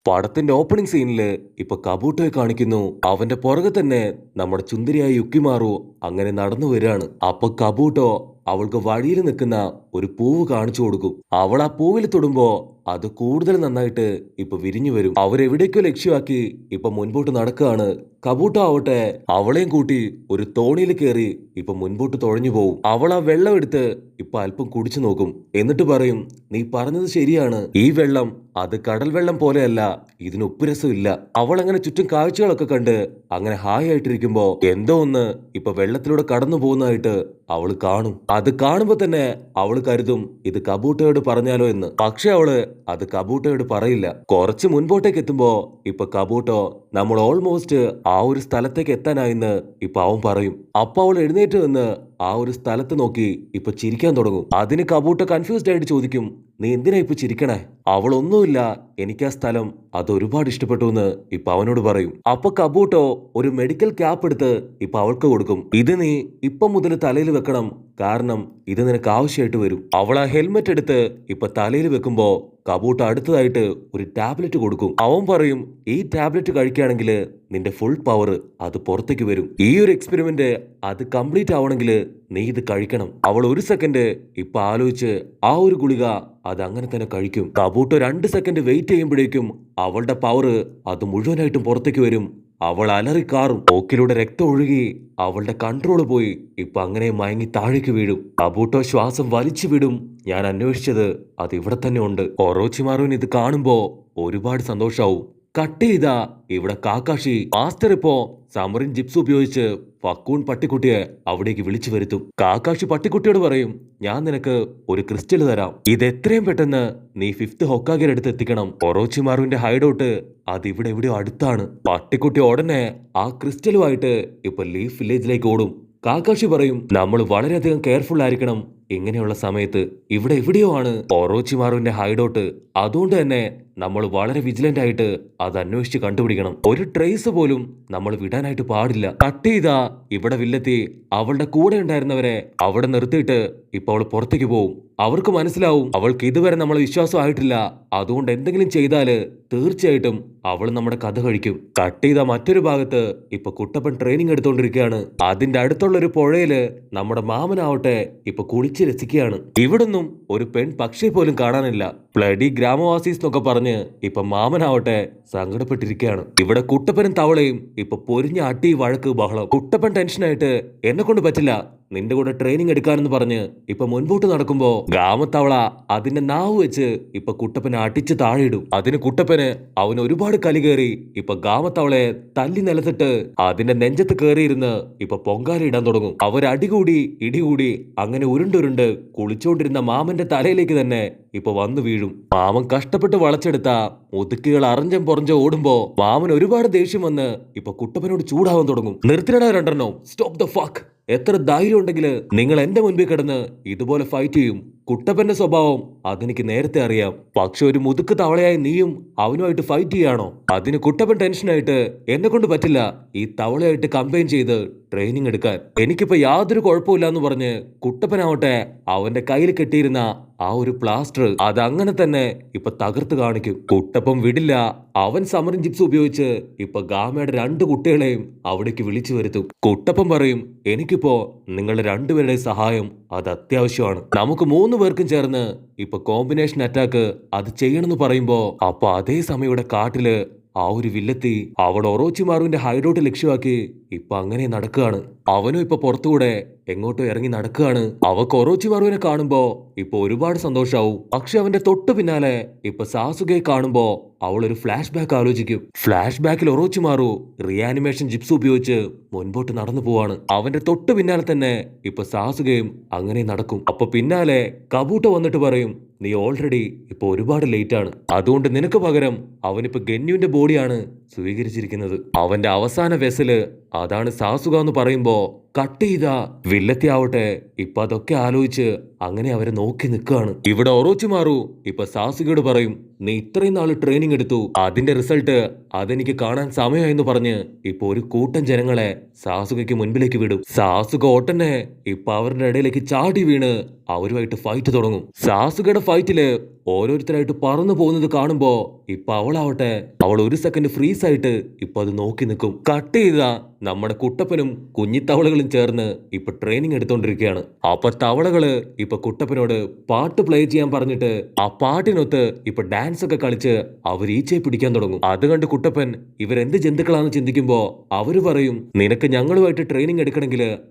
പടത്തിന്റെ ഓപ്പണിംഗ് സീനില് ഇപ്പൊ കബൂട്ടോയെ കാണിക്കുന്നു. അവന്റെ പുറകെ തന്നെ നമ്മുടെ ചുന്ദരിയായ യുക്കിമാറു അങ്ങനെ നടന്നു വരികയാണ്. അപ്പൊ കബൂട്ടോ അവൾക്ക് വഴിയിൽ നിൽക്കുന്ന ഒരു പൂവ് കാണിച്ചു കൊടുക്കും. അവൾ ആ പൂവിൽ തൊടുമ്പോ അത് കൂടുതൽ നന്നായിട്ട് ഇപ്പൊ വിരിഞ്ഞു വരും. അവരെവിടേക്കോ ലക്ഷ്യമാക്കി ഇപ്പൊ മുൻപോട്ട് നടക്കുകയാണ്. കബൂട്ടോ ആവട്ടെ അവളെയും കൂട്ടി ഒരു തോണിയിൽ കയറി ഇപ്പൊ മുൻപോട്ട് തുഴഞ്ഞു പോവും. അവൾ ആ വെള്ളം എടുത്ത് ഇപ്പൊ അല്പം കുടിച്ചു നോക്കും. എന്നിട്ട് പറയും, നീ പറഞ്ഞത് ശരിയാണ്, ഈ വെള്ളം അത് കടൽ വെള്ളം പോലെയല്ല, ഇതിന് ഉപ്പുരസമില്ല. അവൾ അങ്ങനെ ചുറ്റും കാഴ്ചകളൊക്കെ കണ്ട് അങ്ങനെ ഹായ് ആയിട്ടിരിക്കുമ്പോ എന്തോ ഒന്ന് ഇപ്പൊ വെള്ളത്തിലൂടെ കടന്നു പോകുന്നതായിട്ട് അവള് കാണും. അത് കാണുമ്പോ തന്നെ അവള് കരുതും ഇത് കബൂട്ടയോട് പറഞ്ഞാലോ എന്ന്. പക്ഷെ അവള് അത് കബൂട്ടയോട് പറയില്ല. കുറച്ച് മുൻപോട്ടേക്ക് എത്തുമ്പോ ഇപ്പൊ കബൂട്ടോ നമ്മൾ ഓൾമോസ്റ്റ് ആ ഒരു സ്ഥലത്തേക്ക് എത്താനായിന്ന് ഇപ്പൊ അവൻ പറയും. അപ്പൊ അവൾ എഴുന്നേറ്റ് നിന്ന് ആ ഒരു സ്ഥലത്ത് നോക്കി ഇപ്പൊ ചിരിക്കാൻ തുടങ്ങും. അതിന് കബൂട്ടോ കൺഫ്യൂസ്ഡ് ആയിട്ട് ചോദിക്കും, നീ എന്തിനാ ഇപ്പൊ ചിരിക്കണേ? അവളൊന്നുമില്ല, എനിക്ക് ആ സ്ഥലം അത് ഒരുപാട് ഇഷ്ടപ്പെട്ടു എന്ന് ഇപ്പൊ അവനോട് പറയും. അപ്പൊ കബൂട്ടോ ഒരു മെഡിക്കൽ ക്യാപ്പ് എടുത്ത് ഇപ്പൊ അവൾക്ക് കൊടുക്കും. ഇത് നീ ഇപ്പൊ മുതൽ തലയിൽ വെക്കണം, കാരണം ഇത് നിനക്ക് ആവശ്യമായിട്ട് വരും. അവൾ ആ ഹെൽമെറ്റ് എടുത്ത് ഇപ്പൊ തലയിൽ വെക്കുമ്പോ കബൂട്ടോ അടുത്തതായിട്ട് ഒരു ടാബ്ലറ്റ് കൊടുക്കും. അവൻ പറയും, ഈ ടാബ്ലറ്റ് കഴിക്കുകയാണെങ്കിൽ നിന്റെ ഫുൾ പവർ അത് പുറത്തേക്ക് വരും. ഈ ഒരു എക്സ്പെരിമെന്റ് അത് കംപ്ലീറ്റ് ആവണമെങ്കിൽ നീ ഇത് കഴിക്കണം. അവൾ ഒരു സെക്കൻഡ് ഇപ്പൊ ആലോചിച്ച് ആ ഒരു ഗുളിക അത് അങ്ങനെ തന്നെ കഴിക്കും. കബൂട്ടോ 2 സെക്കൻഡ് വെയിറ്റ് ചെയ്യുമ്പോഴേക്കും അവളുടെ പവർ അത് മുഴുവനായിട്ടും പുറത്തേക്ക് വരും. അവൾ അലറിക്കാറും. ഓക്കിലൂടെ രക്തം ഒഴുകി അവളുടെ കൺട്രോള് പോയി ഇപ്പൊ അങ്ങനെ മയങ്ങി താഴേക്ക് വീഴും. കബൂട്ടോ ശ്വാസം വലിച്ചു വിടും. ഞാൻ അന്വേഷിച്ചത് അത് ഇവിടെ തന്നെ ഉണ്ട്. ഒറോച്ചിമാറുവിന് ഇത് കാണുമ്പോ ഒരുപാട് സന്തോഷാവും. കട്ട് ചെയ്താ ഇവിടെ കാക്കാഷി മാസ്റ്റർ ഇപ്പോ സമറിൻ ജിപ്സ് ഉപയോഗിച്ച് ഫക്കൂൺ പട്ടിക്കുട്ടിയെ അവിടേക്ക് വിളിച്ചു വരുത്തും. കാക്കാഷി പട്ടിക്കുട്ടിയോട് പറയും, ഞാൻ നിനക്ക് ഒരു ക്രിസ്റ്റൽ തരാം, ഇത് എത്രയും പെട്ടെന്ന് നീ 5th ഹൊക്കാഗിന്റെ അടുത്ത് എത്തിക്കണം. ഒറോച്ചിമാറുവിന്റെ ഹൈഡൌട്ട് അത് ഇവിടെ എവിടെയോ അടുത്താണ്. പട്ടിക്കുട്ടി ഉടനെ ആ ക്രിസ്റ്റലുമായിട്ട് ഇപ്പൊ ലീഫ് വില്ലേജിലേക്ക് ഓടും. കാക്കാഷി പറയും, നമ്മൾ വളരെയധികം കെയർഫുൾ ആയിരിക്കണം ഇങ്ങനെയുള്ള സമയത്ത്. ഇവിടെ എവിടെയോ ആണ് ഒറോച്ചിമാറുവിന്റെ ഹൈഡൌട്ട്, അതുകൊണ്ട് തന്നെ നമ്മൾ വളരെ വിജിലന്റ് ആയിട്ട് അത് അന്വേഷിച്ച് കണ്ടുപിടിക്കണം. ഒരു ട്രേസ് പോലും നമ്മൾ വിടാനായിട്ട് പാടില്ല. കട്ട് ചെയ്താ ഇവിടെ വില്ലെത്തി അവളുടെ കൂടെ ഉണ്ടായിരുന്നവരെ അവിടെ നിർത്തിയിട്ട് ഇപ്പൊ അവൾ പുറത്തേക്ക് പോവും. അവർക്ക് മനസ്സിലാവും അവൾക്ക് ഇതുവരെ നമ്മളെ വിശ്വാസമായിട്ടില്ല, അതുകൊണ്ട് എന്തെങ്കിലും ചെയ്താല് തീർച്ചയായിട്ടും അവൾ നമ്മുടെ കഥ കഴിക്കും. കട്ട് ചെയ്ത മറ്റൊരു ഭാഗത്ത് ഇപ്പൊ കുട്ടപ്പൻ ട്രെയിനിങ് എടുത്തോണ്ടിരിക്കുകയാണ്. അതിന്റെ അടുത്തുള്ള ഒരു പുഴയില് നമ്മുടെ മാമനാവട്ടെ ഇപ്പൊ കുളിച്ച് രസിക്കുകയാണ്. ഇവിടൊന്നും ഒരു പെൺ പക്ഷി പോലും കാണാനില്ല. ബ്ലഡി ഗ്രാമവാസീസ് എന്നൊക്കെ പറഞ്ഞ് ഇപ്പൊ മാമനാവട്ടെ സങ്കടപ്പെട്ടിരിക്കുകയാണ്. ഇവിടെ കുട്ടപ്പനും തവളയും ഇപ്പൊ പൊരിഞ്ഞ അടി വഴക്ക് ബഹളം. കുട്ടപ്പൻ ടെൻഷനായിട്ട് എന്നെ കൊണ്ട് പറ്റില്ല, നിന്റെ കൂടെ ട്രെയിനിങ് എടുക്കാനെന്ന് പറഞ്ഞ് ഇപ്പൊ മുൻപോട്ട് നടക്കുമ്പോ ഗാമത്തവള അതിന്റെ നാവ് വെച്ച് ഇപ്പൊ കുട്ടപ്പനെ അടിച്ച് താഴെയിടും. അതിന് കുട്ടപ്പന് അവന് ഒരുപാട് കലി കയറി ഇപ്പൊ ഗാമത്തവളയെ തല്ലി നിലത്തിട്ട് അതിന്റെ നെഞ്ചത്ത് കയറിയിരുന്ന് ഇപ്പൊ പൊങ്കാലയിടാൻ തുടങ്ങും. അവരടികൂടി ഇടികൂടി അങ്ങനെ ഉരുണ്ടുരുണ്ട് കുളിച്ചോണ്ടിരുന്ന മാമന്റെ തലയിലേക്ക് തന്നെ ഇപ്പൊ വന്നു വീഴും. മാമൻ കഷ്ടപ്പെട്ട് വളച്ചെടുത്ത മുതുക്കുകൾ അറിഞ്ഞം പുറഞ്ഞം ഓടുമ്പോ മാമൻ ഒരുപാട് ദേഷ്യം വന്ന് ഇപ്പൊ കുട്ടപ്പനോട് ചൂടാവാൻ തുടങ്ങും. നിർത്തിനടാ രണ്ടെണ്ണോ, സ്റ്റോപ്പ് ദ ഫക്ക്. എത്ര ധൈര്യം ഉണ്ടെങ്കിൽ നിങ്ങൾ എന്റെ മുൻപിൽ കിടന്ന് ഇതുപോലെ ഫൈറ്റ് ചെയ്യും. കുട്ടപ്പന്റെ സ്വഭാവം അതെനിക്ക് നേരത്തെ അറിയാം. പക്ഷെ ഒരു മുതുക്ക് തവളയായ നീയും അവനുമായിട്ട് ഫൈറ്റ് ചെയ്യാണോ? അതിന് കുട്ടപ്പൻ ടെൻഷനായിട്ട് എന്നെ കൊണ്ട് പറ്റില്ല ഈ തവളയായിട്ട് കമ്പൈൻ ചെയ്ത് ട്രെയിനിങ് എടുക്കാൻ. എനിക്കിപ്പോ യാതൊരു കുഴപ്പമില്ല എന്ന് പറഞ്ഞ് കുട്ടപ്പനാവട്ടെ അവന്റെ കയ്യിൽ കെട്ടിയിരുന്ന ആ ഒരു പ്ലാസ്റ്റർ അതങ്ങനെ തന്നെ ഇപ്പൊ തകർത്ത് കാണിക്കും. കുട്ടപ്പൻ വിടില്ല. അവൻ സമറിൻ ജിപ്സ് ഉപയോഗിച്ച് ഇപ്പൊ ഗാമയുടെ 2 കുട്ടികളെയും അവിടേക്ക് വിളിച്ചു വരുത്തും. കുട്ടപ്പൻ പറയും, എനിക്കിപ്പോ നിങ്ങളുടെ 2 പേരുടെയും സഹായം അത് അത്യാവശ്യമാണ്. നമുക്ക് 3 പേർക്കും ചേർന്ന് ഇപ്പൊ കോമ്പിനേഷൻ അറ്റാക്ക് അത് ചെയ്യണമെന്ന് പറയുമ്പോ അപ്പൊ അതേ സമയം ഇവിടെ കാട്ടില് ആ ഒരു വില്ലെത്തി അവൾ ഒറോച്ചിമാറുവിന്റെ ഹൈഡൌട്ട് ലക്ഷ്യമാക്കി ഇപ്പൊ അങ്ങനെ നടക്കുകയാണ്. അവനും ഇപ്പൊ പുറത്തുകൂടെ എങ്ങോട്ടോ ഇറങ്ങി നടക്കുകയാണ്. അവക്ക് ഒറോച്ചിമാറുവിനെ കാണുമ്പോ ഇപ്പൊ ഒരുപാട് സന്തോഷാവും. പക്ഷെ അവന്റെ തൊട്ടു പിന്നാലെ ഇപ്പൊ സാസുകയെ കാണുമ്പോ അവൾ ഒരു ഫ്ലാഷ് ബാക്ക് ആലോചിക്കും. ഫ്ലാഷ് ബാക്കിൽ ഒറോച്ചിമാറു റിയാനിമേഷൻ ജിപ്സ് ഉപയോഗിച്ച് മുൻപോട്ട് നടന്നു പോവാണ്. അവന്റെ തൊട്ടു പിന്നാലെ തന്നെ ഇപ്പൊ സാസുകയും അങ്ങനെ നടക്കും. അപ്പൊ പിന്നാലെ കബൂട്ടോ വന്നിട്ട് പറയും, നീ ഓൾറെഡി ഇപ്പൊ ഒരുപാട് ലേറ്റ് ആണ്, അതുകൊണ്ട് നിനക്ക് പകരം അവനിപ്പോ ഗന്യുവിന്റെ ബോഡിയാണ് സ്വീകരിച്ചിരിക്കുന്നത്. അവന്റെ അവസാന വെസല് അതാണ് സാസുക എന്ന് പറയുമ്പോ കട്ട് ചെയ്ത വില്ലത്തി ആവട്ടെ ഇപ്പൊ അതൊക്കെ ആലോചിച്ച് അങ്ങനെ അവരെ നോക്കി നിൽക്കുകയാണ്. ഇവിടെ ഒറോച്ചിമാറു ഇപ്പൊ സാസുകയോട് പറയും, നീ ഇത്രയും നാള് ട്രെയിനിങ് എടുത്തു, അതിന്റെ റിസൾട്ട് അതെനിക്ക് കാണാൻ സമയമായെന്ന് പറഞ്ഞ് ഇപ്പൊ ഒരു കൂട്ടം ജനങ്ങളെ സാസുകയ്ക്ക് മുൻപിലേക്ക് വിടും. സാസുക ഓട്ടന്നെ ഇപ്പൊ അവരുടെ ഇടയിലേക്ക് ചാടി വീണ് അവരുമായിട്ട് ഫൈറ്റ് തുടങ്ങും. സാസുകയുടെ ഫൈറ്റില് ഓരോരുത്തരായിട്ട് പറന്നു പോകുന്നത് കാണുമ്പോ ഇപ്പൊ അവളാവട്ടെ അവൾ ഒരു സെക്കൻഡ് ഫ്രീസ് ആയിട്ട് ഇപ്പൊ അത് നോക്കി നിൽക്കും. കട്ട് ചെയ്ത നമ്മുടെ കുട്ടപ്പനും കുഞ്ഞിത്തവളകളും ചേർന്ന് ഇപ്പൊ ട്രെയിനിങ് എടുത്തോണ്ടിരിക്കുകയാണ്. അപ്പൊ തവളകള് ഇപ്പൊ കുട്ടപ്പനോട് പാട്ട് പ്ലേ ചെയ്യാൻ പറഞ്ഞിട്ട് ആ പാട്ടിനൊത്ത് ഇപ്പൊ ഡാൻസ് ഒക്കെ കളിച്ച് അവർ ഈച്ചയെ പിടിക്കാൻ തുടങ്ങും. അത് കണ്ട് കുട്ടപ്പൻ ഇവരെന്ത് ജന്തുക്കളാണെന്ന് ചിന്തിക്കുമ്പോ അവര് പറയും, നിനക്ക് ഞങ്ങളുമായിട്ട് ട്രെയിനിങ് എടുക്കണമെങ്കിൽ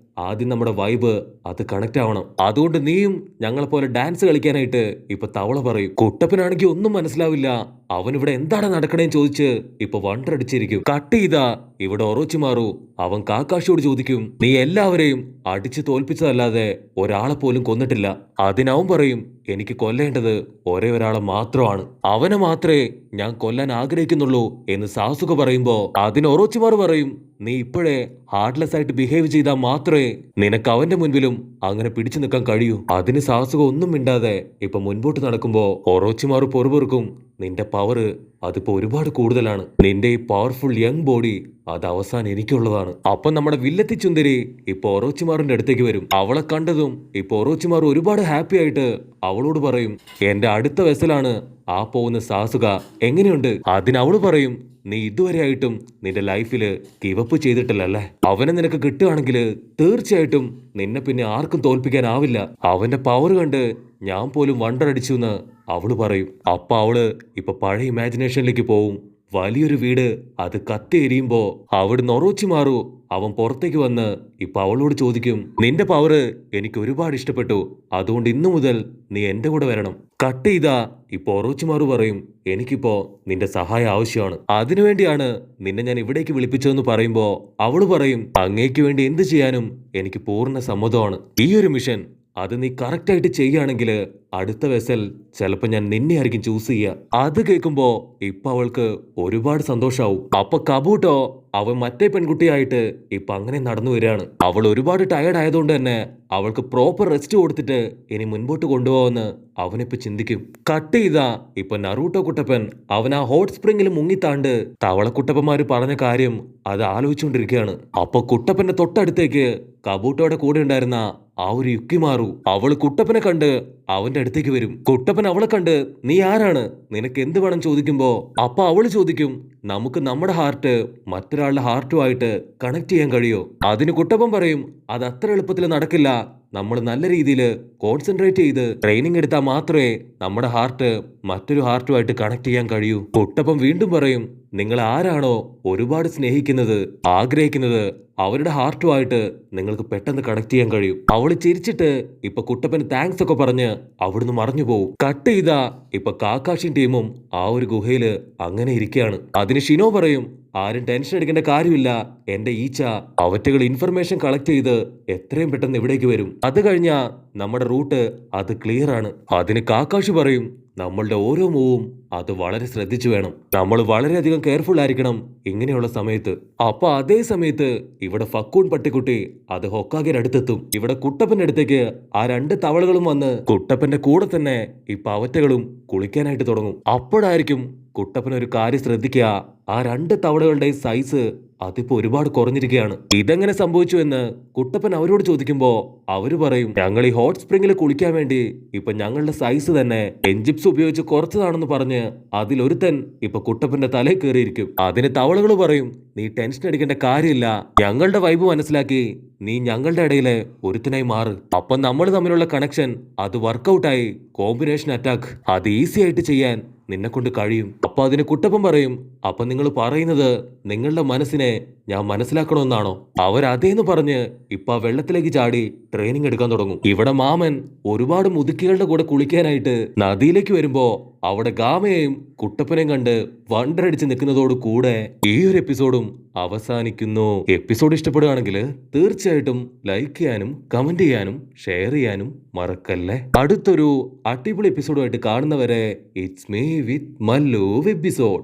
ആദ്യം നമ്മുടെ വൈബ് അത് കണക്ട് ആവണം, അതുകൊണ്ട് നീയും ഞങ്ങളെ പോലെ ഡാൻസ് കളിക്കാനായിട്ട് ഇപ്പൊ തവള പറയും. കുട്ടപ്പനാണെങ്കിൽ ഒന്നും മനസ്സിലാവില്ല, അവൻ ഇവിടെ എന്താണ് നടക്കണേന്ന് ചോദിച്ച് ഇപ്പൊ വണ്ടർ അടിച്ചിരിക്കും. കട്ട് ചെയ്താ ഇവിടെ ഒറോച്ചിമാറു അവൻ കാക്കാഷിയോട് ചോദിക്കും, നീ എല്ലാവരെയും അടിച്ചു തോൽപ്പിച്ചതല്ലാതെ ഒരാളെ പോലും കൊന്നിട്ടില്ല. അതിനവൻ പറയും, എനിക്ക് കൊല്ലേണ്ടത് ഒരേ ഒരാളെ മാത്രമാണ്, അവനെ മാത്രമേ ഞാൻ കൊല്ലാൻ ആഗ്രഹിക്കുന്നുള്ളൂ എന്ന് സാസുക പറയുമ്പോ അതിന് ഒറോച്ചിമാറു പറയും, നീ ഇപ്പോഴേ ഹാർട്ട്ലെസ് ആയിട്ട് ബിഹേവ് ചെയ്താൽ മാത്രമേ നിനക്ക് അവന്റെ മുൻപിലും അങ്ങനെ പിടിച്ചു നിൽക്കാൻ കഴിയൂ. അതിന് സാസുക ഒന്നും മിണ്ടാതെ ഇപ്പൊ മുൻപോട്ട് നടക്കുമ്പോ ഒറോച്ചിമാറു പൊറുപൊറുക്കും, നിന്റെ പവർ അതിപ്പോ ഒരുപാട് കൂടുതലാണ്, നിന്റെ ഈ പവർഫുൾ യങ് ബോഡി അത് അവസാനം എനിക്കുള്ളതാണ്. അപ്പൊ നമ്മുടെ വില്ലത്തി ചുന്ദരി ഇപ്പൊ ഒറോച്ചിമാറിന്റെ അടുത്തേക്ക് വരും. അവളെ കണ്ടതും ഇപ്പൊ ഒറോച്ചിമാർ ഒരുപാട് ഹാപ്പി ആയിട്ട് അവളോട് പറയും, എന്റെ അടുത്ത വെസലാണ് ആ പോകുന്ന സാസുക, എങ്ങനെയുണ്ട്? അതിന് അവള് പറയും, നീ ഇതുവരെ ആയിട്ടും നിന്റെ ലൈഫില് ഗിവപ്പ് ചെയ്തിട്ടില്ലല്ലേ, അവനെ നിനക്ക് കിട്ടുകയാണെങ്കിൽ തീർച്ചയായിട്ടും നിന്നെ പിന്നെ ആർക്കും തോൽപ്പിക്കാനാവില്ല, അവന്റെ പവർ കണ്ട് ഞാൻ പോലും വണ്ടർ അടിച്ചു എന്ന് അവള് പറയും. അപ്പൊ അവള് ഇപ്പൊ പഴയ ഇമാജിനേഷനിലേക്ക് പോവും. വലിയൊരു വീട് അത് കത്തി എരിയുമ്പോ അവിടുന്ന് ഒറോച്ചിമാറു അവൻ പുറത്തേക്ക് വന്ന് ഇപ്പൊ അവളോട് ചോദിക്കും, നിന്റെ പവർ എനിക്ക് ഒരുപാട് ഇഷ്ടപ്പെട്ടു, അതുകൊണ്ട് ഇന്നു മുതൽ നീ എന്റെ കൂടെ വരണം. കട്ട് ചെയ്താ ഇപ്പൊ ഒറോച്ചിമാറു പറയും, എനിക്കിപ്പോ നിന്റെ സഹായം ആവശ്യമാണ്, അതിനുവേണ്ടിയാണ് നിന്നെ ഞാൻ ഇവിടേക്ക് വിളിപ്പിച്ചതെന്ന് പറയുമ്പോ അവള് പറയും, അങ്ങേക്ക് വേണ്ടി എന്ത് ചെയ്യാനും എനിക്ക് പൂർണ്ണ സമ്മതമാണ്. ഈ ഒരു മിഷൻ അത് നീ കറക്റ്റ് ആയിട്ട് ചെയ്യുകയാണെങ്കിൽ അടുത്ത വെസൽ ചിലപ്പോ ഞാൻ നിന്നെ ആയിരിക്കും ചൂസ് ചെയ്യുക. അത് കേൾക്കുമ്പോ ഇപ്പൊ അവൾക്ക് ഒരുപാട് സന്തോഷാവും. അപ്പൊ കബൂട്ടോ അവൻ മറ്റേ പെൺകുട്ടിയായിട്ട് ഇപ്പൊ അങ്ങനെ നടന്നു വരികയാണ്. അവൾ ഒരുപാട് ടയർഡ് ആയതുകൊണ്ട് തന്നെ അവൾക്ക് പ്രോപ്പർ റെസ്റ്റ് കൊടുത്തിട്ട് ഇനി മുൻപോട്ട് കൊണ്ടുപോകാമെന്ന് അവനിപ്പോ ചിന്തിക്കും. കട്ട് ചെയ്താ ഇപ്പൊ നറൂട്ടോ കുട്ടപ്പൻ അവൻ ആ ഹോട്ട് സ്പ്രിംഗിൽ മുങ്ങിത്താണ്ട് തവളക്കുട്ടപ്പന്മാര് പറഞ്ഞ കാര്യം അത് ആലോചിച്ചുകൊണ്ടിരിക്കുകയാണ്. അപ്പൊ കുട്ടപ്പന്റെ തൊട്ടടുത്തേക്ക് കബൂട്ടോയുടെ കൂടെ ഉണ്ടായിരുന്ന ആ ഒരു യുക്കിമാറു അവള് കുട്ടപ്പനെ കണ്ട് അവന്റെ അടുത്തേക്ക് വരും. കുട്ടപ്പൻ അവളെ കണ്ട്, നീ ആരാണ്, നിനക്ക് എന്ത് വേണം ചോദിക്കുമ്പോ അപ്പൊ അവള് ചോദിക്കും, നമുക്ക് നമ്മുടെ ഹാർട്ട് മറ്റൊരാളുടെ ഹാർട്ടുമായിട്ട് കണക്ട് ചെയ്യാൻ കഴിയോ? അതിന് കുട്ടപ്പൻ പറയും, അത് അത്ര എളുപ്പത്തിൽ നടക്കില്ല, നമ്മൾ നല്ല രീതിയിൽ കോൺസെൻട്രേറ്റ് ചെയ്ത് ട്രെയിനിങ് എടുത്താൽ മാത്രമേ നമ്മുടെ ഹാർട്ട് മറ്റൊരു ഹാർട്ടുമായിട്ട് കണക്ട് ചെയ്യാൻ കഴിയൂ. കുട്ടപ്പൻ വീണ്ടും പറയും, നിങ്ങൾ ആരാണോ ഒരുപാട് സ്നേഹിക്കുന്നത് ആഗ്രഹിക്കുന്നത് അവരുടെ ഹാർട്ടുമായിട്ട് നിങ്ങൾക്ക് പെട്ടെന്ന് കണക്ട് ചെയ്യാൻ കഴിയും. അവള് ചിരിച്ചിട്ട് ഇപ്പൊ കുട്ടപ്പന് താങ്ക്സ് ഒക്കെ പറഞ്ഞ് അവിടുന്ന് മറഞ്ഞു പോവും. കട്ട് ചെയ്താ ഇപ്പൊ കാക്കാഷിൻ ടീമും ആ ഒരു ഗുഹയില് അങ്ങനെ ഇരിക്കുകയാണ്. അതിന് ഷിനോ പറയും, ആരും ടെൻഷൻ എടുക്കേണ്ട കാര്യമില്ല, എന്റെ ഈച്ച അവറ്റകൾ ഇൻഫർമേഷൻ കളക്ട് ചെയ്ത് എത്രയും പെട്ടെന്ന് ഇവിടേക്ക് വരും, അത് കഴിഞ്ഞാ നമ്മുടെ റൂട്ട് അത് ക്ലിയർ ആണ്. അതിന് കാക്കാഷി പറയും, നമ്മളുടെ ഓരോ മൂവും അത് വളരെ ശ്രദ്ധിച്ചു വേണം, നമ്മൾ വളരെയധികം കെയർഫുൾ ആയിരിക്കണം ഇങ്ങനെയുള്ള സമയത്ത്. അപ്പൊ അതേ സമയത്ത് ഇവിടെ ഫക്കൂൺ പട്ടിക്കുട്ടി അത് ഹൊക്കാഗിന്റെ അടുത്തെത്തും. ഇവിടെ കുട്ടപ്പന്റെ അടുത്തേക്ക് ആ രണ്ട് തവളകളും വന്ന് കുട്ടപ്പന്റെ കൂടെ തന്നെ ഈ പവറ്റകളും കുളിക്കാനായിട്ട് തുടങ്ങും. അപ്പോഴായിരിക്കും കുട്ടപ്പൻ ഒരു കാര്യം ശ്രദ്ധിക്കുക, ആ രണ്ട് തവളകളുടെ സൈസ് അതിപ്പോ ഒരുപാട് കുറഞ്ഞിരിക്കുകയാണ്. ഇതെങ്ങനെ സംഭവിച്ചു എന്ന് കുട്ടപ്പൻ അവരോട് ചോദിക്കുമ്പോ അവര് പറയും, ഞങ്ങൾ ഈ ഹോട്ട് സ്പ്രിംഗിൽ കുളിക്കാൻ വേണ്ടി ഇപ്പൊ ഞങ്ങളുടെ സൈസ് തന്നെ എൻജിപ്സ് ഉപയോഗിച്ച് കുറച്ചതാണെന്ന് പറഞ്ഞ് അതിലൊരുത്തൻ ഇപ്പൊ കുട്ടപ്പന്റെ തലയിൽ കയറിയിരിക്കും. അതിന് തവളകൾ പറയും, നീ ടെൻഷൻ അടിക്കേണ്ട കാര്യമില്ല, ഞങ്ങളുടെ വൈബ് മനസ്സിലാക്കി നീ ഞങ്ങളുടെ ഇടയിലെ ഒരുത്തനായി മാറ്, അപ്പൊ നമ്മൾ തമ്മിലുള്ള കണക്ഷൻ അത് വർക്കൗട്ടായി കോമ്പിനേഷൻ അറ്റാക്ക് അത് ഈസി ആയിട്ട് ചെയ്യാൻ നിന്നെ കൊണ്ട് കഴിയും. അപ്പൊ അതിന് കുട്ടപ്പൻ പറയും, അപ്പൊ നിങ്ങൾ പറയുന്നത് നിങ്ങളുടെ മനസ്സിനെ ഞാൻ മനസ്സിലാക്കണമെന്നാണോ? അവരതേന്ന് പറഞ്ഞ് ഇപ്പൊ ആ വെള്ളത്തിലേക്ക് ചാടി ട്രെയിനിങ് എടുക്കാൻ തുടങ്ങും. ഇവിടെ മാമൻ ഒരുപാട് മുതുക്കികളുടെ കൂടെ കുളിക്കാനായിട്ട് നദിയിലേക്ക് വരുമ്പോ അവിടെ ഗാമയെയും കുട്ടപ്പനെയും കണ്ട് വണ്ടറടിച്ച് നിൽക്കുന്നതോട് കൂടെ ഈ ഒരു എപ്പിസോഡും അവസാനിക്കുന്നു. എപ്പിസോഡ് ഇഷ്ടപ്പെടുകയാണെങ്കിൽ തീർച്ചയായിട്ടും ലൈക്ക് ചെയ്യാനും കമന്റ് ചെയ്യാനും ഷെയർ ചെയ്യാനും മറക്കല്ലേ. അടുത്തൊരു അടിപൊളി എപ്പിസോഡുമായിട്ട് കാണുന്നവരെ it's me with Mallu episode.